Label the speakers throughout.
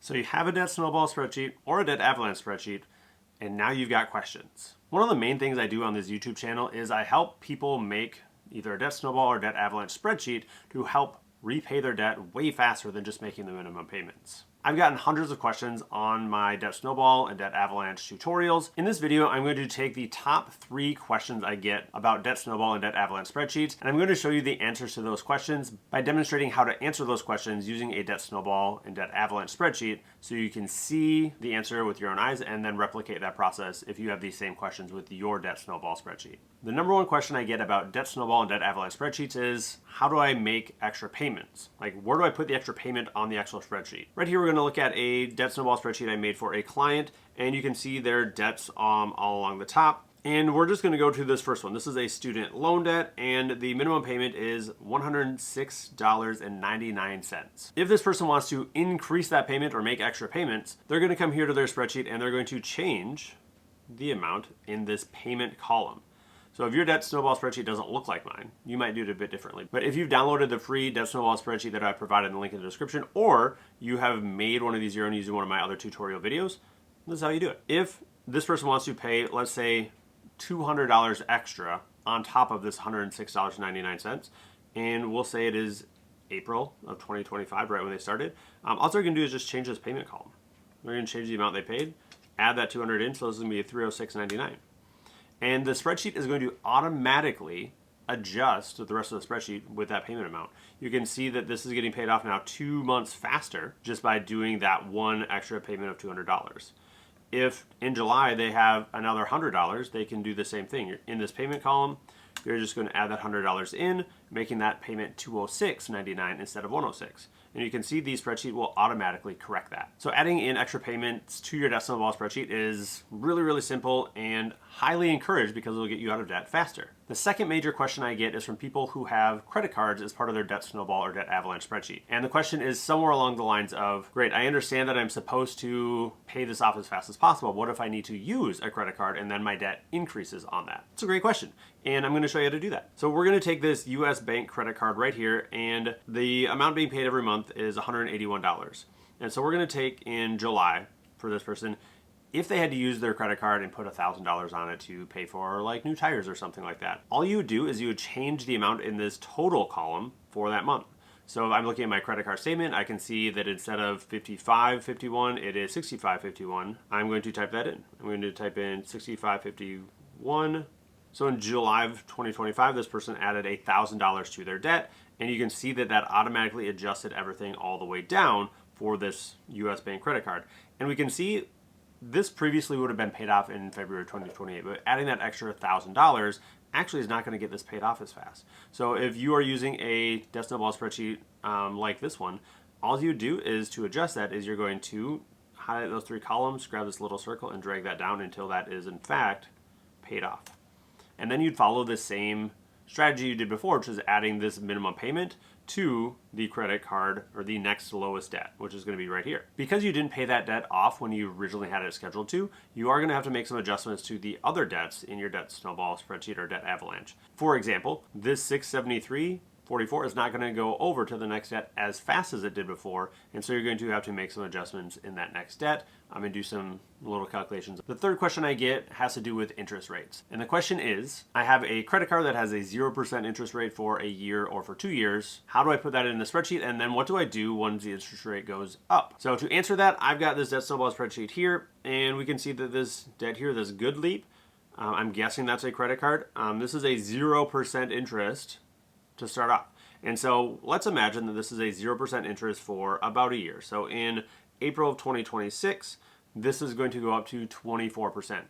Speaker 1: So you have a debt snowball spreadsheet or a debt avalanche spreadsheet, and now you've got questions. One of the main things I do on this YouTube channel is I help people make either a debt snowball or debt avalanche spreadsheet to help repay their debt way faster than just making the minimum payments. I've gotten hundreds of questions on my debt snowball and debt avalanche tutorials. In this video, I'm going to take the top 3 questions I get about debt snowball and debt avalanche spreadsheets, and I'm going to show you the answers to those questions by demonstrating how to answer those questions using a debt snowball and debt avalanche spreadsheet so you can see the answer with your own eyes and then replicate that process if you have these same questions with your debt snowball spreadsheet. The number one question I get about debt snowball and debt avalanche spreadsheets is, how do I make extra payments? Like, where do I put the extra payment on the actual spreadsheet? Right here, we're going to look at a debt snowball spreadsheet I made for a client, and you can see their debts all along the top. And we're just going to go to this first one. This is a student loan debt, and the minimum payment is $106.99. If this person wants to increase that payment or make extra payments, they're going to come here to their spreadsheet and they're going to change the amount in this payment column. So if your debt snowball spreadsheet doesn't look like mine, you might do it a bit differently. But if you've downloaded the free debt snowball spreadsheet that I provided in the link in the description, or you have made one of these your own using one of my other tutorial videos, this is how you do it. If this person wants to pay, let's say, $200 extra on top of this $106.99, and we'll say it is April of 2025, right when they started, all they're going to do is just change this payment column. They're going to change the amount they paid, add that 200 in, so this is going to be $306.99. And the spreadsheet is going to automatically adjust the rest of the spreadsheet with that payment amount. You can see that this is getting paid off now 2 months faster just by doing that one extra payment of $200. If in July they have another $100, they can do the same thing. In this payment column, you're just going to add that $100 in, making that payment $206.99 instead of $106. And you can see the spreadsheet will automatically correct that. So adding in extra payments to your debt snowball spreadsheet is really, really simple and highly encouraged because it will get you out of debt faster. The second major question I get is from people who have credit cards as part of their debt snowball or debt avalanche spreadsheet. And the question is somewhere along the lines of, great, I understand that I'm supposed to pay this off as fast as possible. What if I need to use a credit card and then my debt increases on that? It's a great question. And I'm going to show you how to do that. So we're going to take this US bank credit card right here, and the amount being paid every month is $181. And so we're going to take in July for this person, if they had to use their credit card and put $1,000 on it to pay for like new tires or something like that, all you would do is you would change the amount in this total column for that month. So if I'm looking at my credit card statement, I can see that instead of $55.51, it is $65.51. I'm going to type that in. I'm going to type in $65.51. So in July of 2025, this person added $1,000 to their debt, and you can see that that automatically adjusted everything all the way down for this US bank credit card. And we can see this previously would have been paid off in February 2028, but adding that extra $1,000 actually is not going to get this paid off as fast. So if you are using a debt snowball spreadsheet like this one, all you do is to adjust that is you're going to highlight those 3 columns, grab this little circle, and drag that down until that is in fact paid off. And then you'd follow the same strategy you did before, which is adding this minimum payment to the credit card or the next lowest debt, which is going to be right here. Because you didn't pay that debt off when you originally had it scheduled to, you are going to have to make some adjustments to the other debts in your debt snowball spreadsheet or debt avalanche. For example, this $673.44 is not going to go over to the next debt as fast as it did before, and so you're going to have to make some adjustments in that next debt. I'm going to do some little calculations. The third question I get has to do with interest rates. And the question is, I have a credit card that has a 0% interest rate for a year or for 2 years. How do I put that in the spreadsheet? And then what do I do once the interest rate goes up? So to answer that, I've got this debt snowball spreadsheet here, and we can see that this debt here, this Good Leap, I'm guessing that's a credit card. This is a 0% interest to start off. And so let's imagine that this is a 0% interest for about a year. So in April of 2026, this is going to go up to 24%.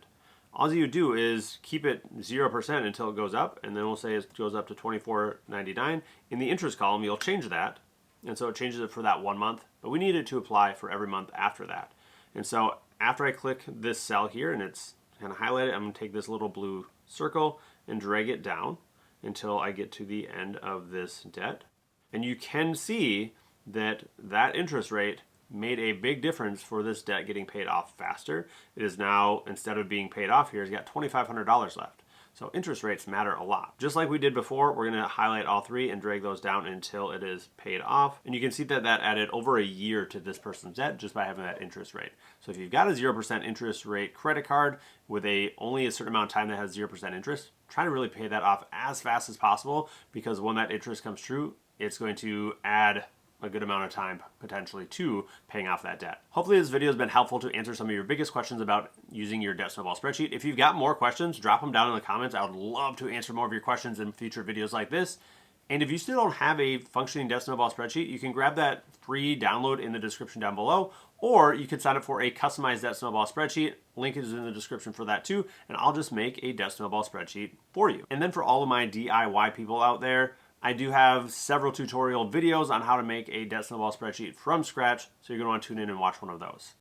Speaker 1: All you do is keep it 0% until it goes up, and then we'll say it goes up to $24.99. In the interest column, you'll change that, and so it changes it for that 1 month, but we need it to apply for every month after that. And so after I click this cell here, and it's kind of highlighted, I'm going to take this little blue circle and drag it down until I get to the end of this debt. And you can see that that interest rate made a big difference for this debt getting paid off faster. It is now, instead of being paid off here, it's got $2,500 left. So interest rates matter a lot. Just like we did before, we're going to highlight all three and drag those down until it is paid off. And you can see that that added over a year to this person's debt just by having that interest rate. So if you've got a 0% interest rate credit card with only a certain amount of time that has 0% interest, try to really pay that off as fast as possible, because when that interest comes true, it's going to add a good amount of time potentially to paying off that debt. Hopefully this video has been helpful to answer some of your biggest questions about using your Debt Snowball spreadsheet. If you've got more questions, drop them down in the comments. I would love to answer more of your questions in future videos like this. And if you still don't have a functioning Debt Snowball spreadsheet, you can grab that free download in the description down below, or you can sign up for a customized Debt Snowball spreadsheet. Link is in the description for that too, and I'll just make a Debt Snowball spreadsheet for you. And then for all of my DIY people out there, I do have several tutorial videos on how to make a Debt Snowball spreadsheet from scratch, so you're going to want to tune in and watch one of those.